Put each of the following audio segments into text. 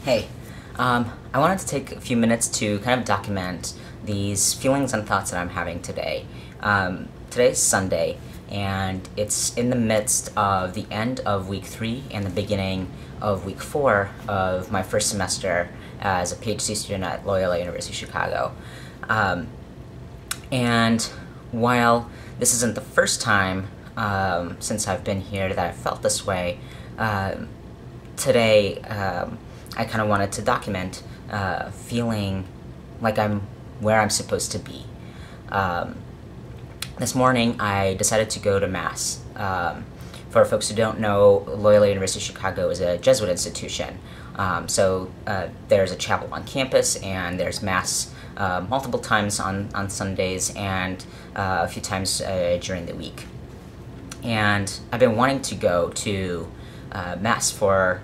Hey, I wanted to take a few minutes to kind of document these feelings and thoughts that I'm having today. Today's Sunday, and it's in the midst of the end of week 3 and the beginning of week 4 of my first semester as a PhD student at Loyola University Chicago. And while this isn't the first time since I've been here that I've felt this way, today I kind of wanted to document feeling like I'm where I'm supposed to be. This morning I decided to go to Mass. For folks who don't know, Loyola University Chicago is a Jesuit institution. So there's a chapel on campus, and there's Mass multiple times on Sundays and a few times during the week. And I've been wanting to go to Mass for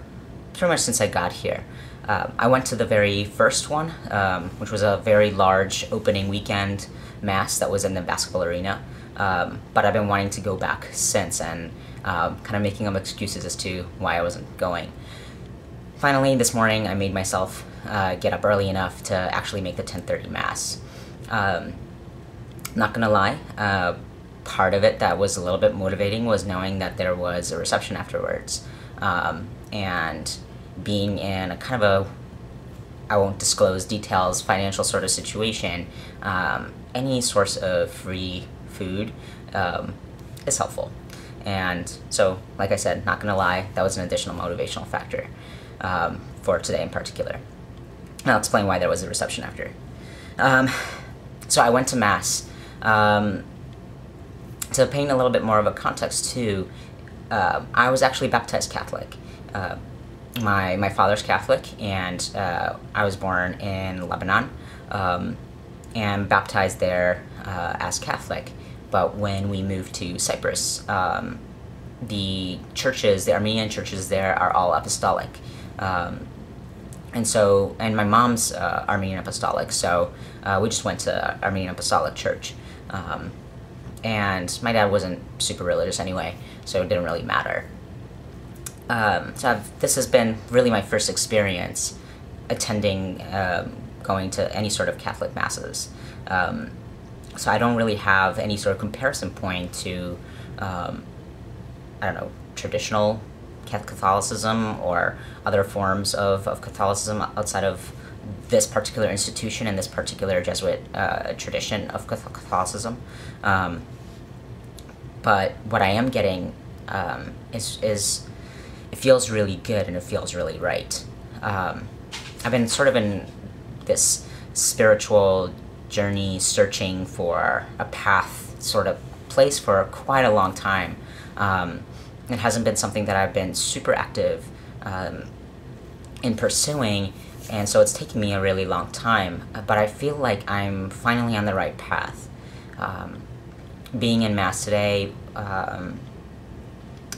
pretty much since I got here. I went to the very first one, which was a very large opening weekend Mass that was in the basketball arena, but I've been wanting to go back since, and kind of making up excuses as to why I wasn't going. Finally, this morning I made myself get up early enough to actually make the 10:30 Mass. Not gonna lie, part of it that was a little bit motivating was knowing that there was a reception afterwards, and being in a kind of I won't disclose details, financial sort of situation. Any source of free food is helpful. And so, like I said, not gonna lie, that was an additional motivational factor for today in particular. And I'll explain why there was a reception after. So I went to Mass. To paint a little bit more of a context too, I was actually baptized Catholic. My father's Catholic, and I was born in Lebanon, and baptized there as Catholic. But when we moved to Cyprus, the Armenian churches there are all apostolic. And my mom's Armenian Apostolic, so we just went to Armenian Apostolic Church. And my dad wasn't super religious anyway, so it didn't really matter. This has been really my first experience attending, going to any sort of Catholic masses. So I don't really have any sort of comparison point to, I don't know, traditional Catholicism or other forms of Catholicism outside of this particular institution and this particular Jesuit tradition of Catholicism. But what I am getting is it feels really good and it feels really right. I've been sort of in this spiritual journey, searching for a path sort of place for quite a long time. It hasn't been something that I've been super active in pursuing, and so it's taken me a really long time, but I feel like I'm finally on the right path. Being in Mass today,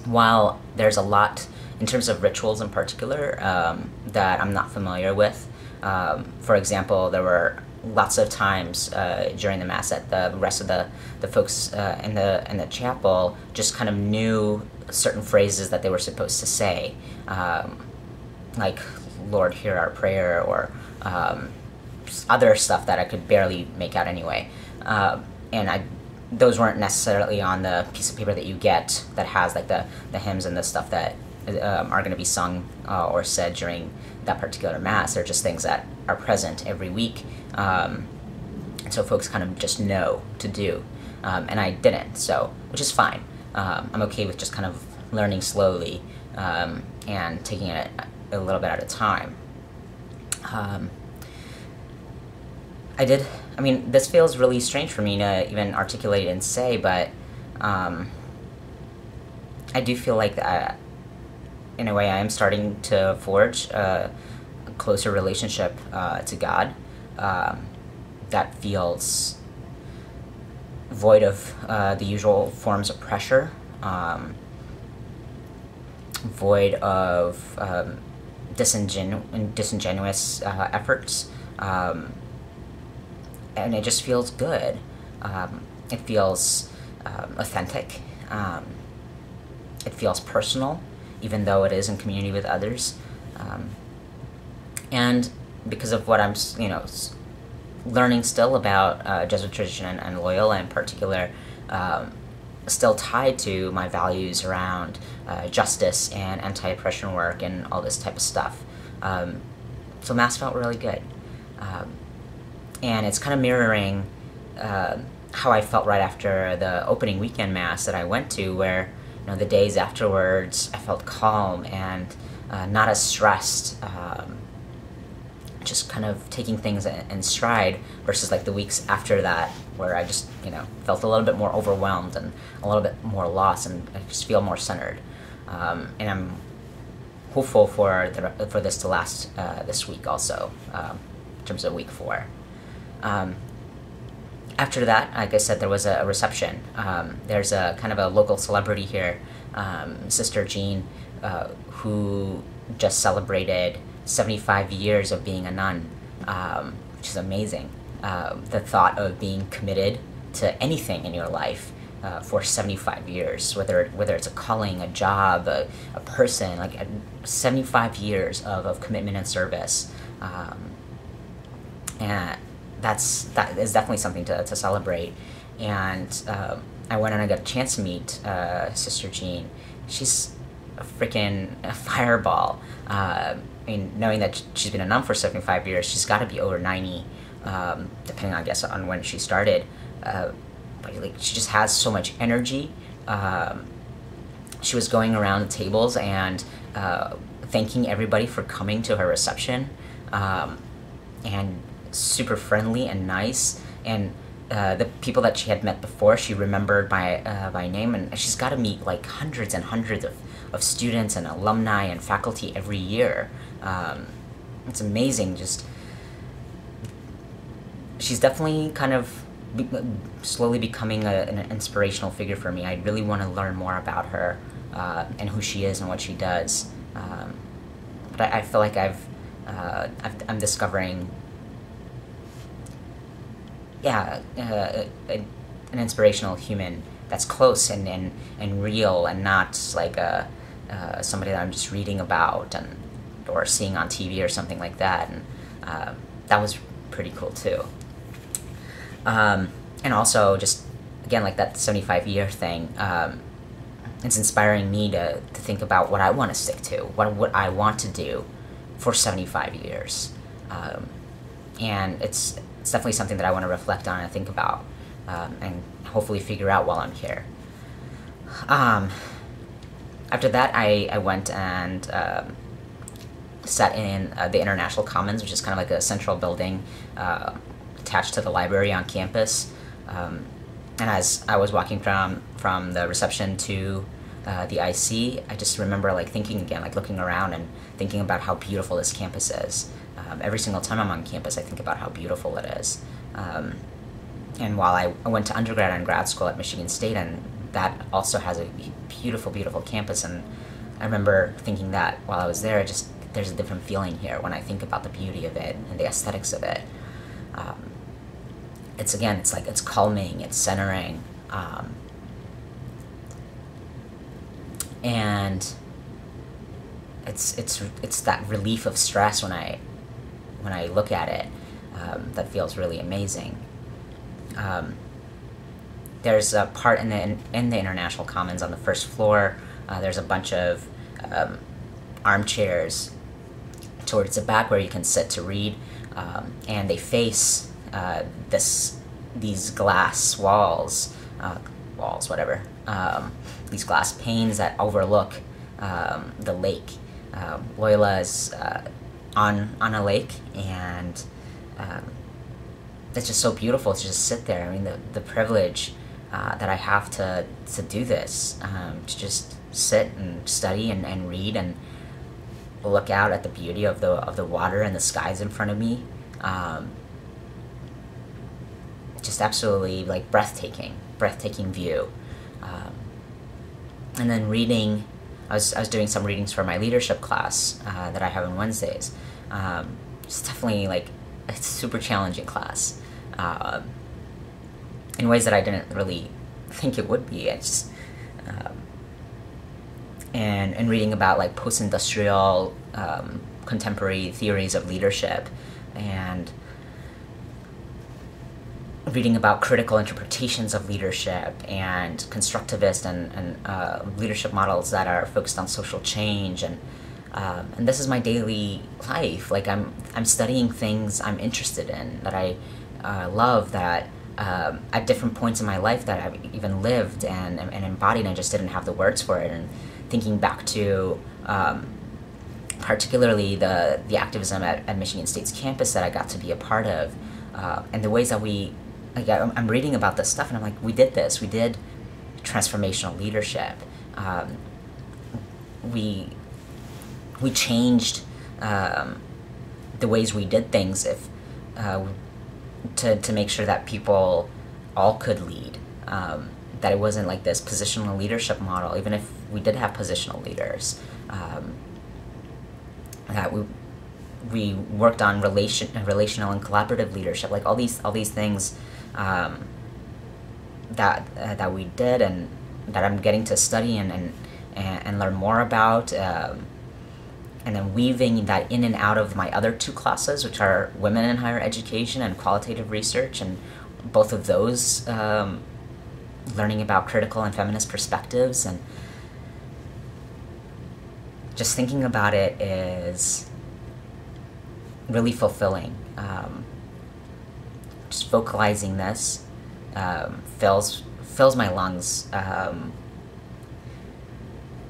while there's a lot in terms of rituals in particular that I'm not familiar with. For example, there were lots of times during the Mass that the rest of the folks in the chapel just kind of knew certain phrases that they were supposed to say, like "Lord, hear our prayer," or other stuff that I could barely make out anyway. And those weren't necessarily on the piece of paper that you get that has like the hymns and the stuff that are going to be sung or said during that particular Mass. They're just things that are present every week, so folks kind of just know to do, and I didn't, so which is fine. I'm okay with just kind of learning slowly and taking it a little bit at a time. I mean, this feels really strange for me to even articulate and say, but I do feel like that, in a way, I am starting to forge a closer relationship to God that feels void of the usual forms of pressure, void of disingenuous efforts, and it just feels good. It feels authentic. It feels personal, even though it is in community with others. And because of what I'm, learning still about Jesuit tradition and Loyola in particular, still tied to my values around justice and anti-oppression work and all this type of stuff. So Mass felt really good. And it's kind of mirroring how I felt right after the opening weekend Mass that I went to, where the days afterwards I felt calm and not as stressed, just kind of taking things in stride, versus like the weeks after that where I just felt a little bit more overwhelmed and a little bit more lost, and I just feel more centered. And I'm hopeful for this to last this week also, in terms of week 4. After that, like I said, there was a reception. There's a kind of a local celebrity here, Sister Jean, who just celebrated 75 years of being a nun, which is amazing. The thought of being committed to anything in your life for 75 years, whether it's a calling, a job, a person, 75 years of commitment and service. And that is definitely something to celebrate. And I went and I got a chance to meet Sister Jean. She's a freaking fireball. Knowing that she's been a nun for 75 years, she's got to be over 90, depending, I guess, on when she started. But she just has so much energy. She was going around tables and thanking everybody for coming to her reception, and super friendly and nice. And the people that she had met before, she remembered by name, and she's got to meet hundreds and hundreds of students and alumni and faculty every year. It's amazing. Just, she's definitely kind of slowly becoming an inspirational figure for me. I really want to learn more about her and who she is and what she does. But I feel like I'm discovering, an inspirational human that's close and real, and not like somebody that I'm just reading about or seeing on TV or something like that. And that was pretty cool too. And also, just again, like that 75-year thing, it's inspiring me to think about what I want to stick to, what I want to do for 75 years. And it's definitely something that I want to reflect on and think about, and hopefully figure out while I'm here. After that, I went and sat in the International Commons, which is kind of like a central building attached to the library on campus. And as I was walking from the reception to the IC, I just remember thinking again, looking around and thinking about how beautiful this campus is. Every single time I'm on campus, I think about how beautiful it is. And while I went to undergrad and grad school at Michigan State, and that also has a beautiful, beautiful campus, and I remember thinking that while I was there, there's a different feeling here when I think about the beauty of it and the aesthetics of it. It's calming, it's centering, and it's that relief of stress when I look at it, that feels really amazing. There's a part in the International Commons on the first floor. There's a bunch of armchairs towards the back where you can sit to read, and they face these glass walls, these glass panes that overlook the lake. Loyola is on a lake, and it's just so beautiful to just sit there. I mean, the privilege that I have to do this, to just sit and study and read and look out at the beauty of the water and the skies in front of me. Just absolutely breathtaking view. And then reading, I was doing some readings for my leadership class that I have on Wednesdays. It's definitely a super challenging class, in ways that I didn't really think it would be. It's just, and reading about post-industrial contemporary theories of leadership, and reading about critical interpretations of leadership and constructivist and leadership models that are focused on social change, and this is my daily life. Like I'm studying things I'm interested in, that I love, that at different points in my life that I've even lived and embodied, and I just didn't have the words for it. And thinking back to particularly the activism at Michigan State's campus that I got to be a part of, and the ways that I'm reading about this stuff, and I'm like, we did transformational leadership. We changed the ways we did things to make sure that people all could lead. That it wasn't like this positional leadership model, even if we did have positional leaders. That we worked on relational and collaborative leadership, like all these things that we did, and that I'm getting to study and learn more about, and then weaving that in and out of my other two classes, which are women in higher education and qualitative research, and both of those learning about critical and feminist perspectives. And just thinking about it is really fulfilling. Just vocalizing this fills my lungs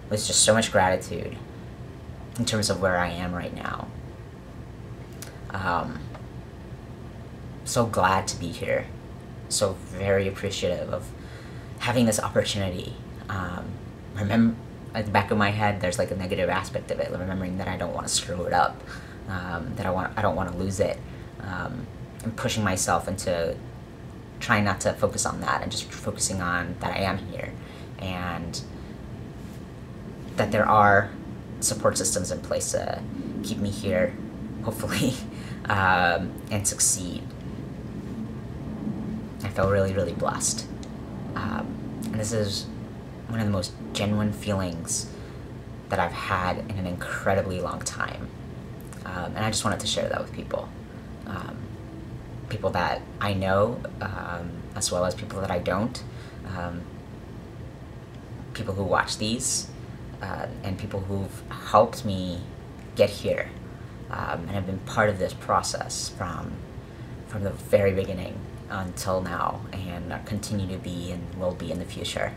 with just so much gratitude in terms of where I am right now. So glad to be here. So very appreciative of having this opportunity. Remember, at the back of my head, there's like a negative aspect of it, remembering that I don't want to screw it up, that I don't want to lose it, and pushing myself into trying not to focus on that and just focusing on that I am here, and that there are support systems in place to keep me here, hopefully, and succeed. I feel really, really blessed. And this is one of the most genuine feelings that I've had in an incredibly long time. And I just wanted to share that with people. People that I know, as well as people that I don't. People who watch these, and people who've helped me get here, and have been part of this process from the very beginning until now, and continue to be and will be in the future.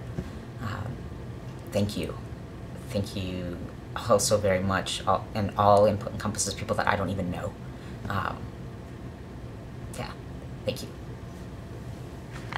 Thank you. Thank you also very much, and all encompasses people that I don't even know. Yeah, thank you.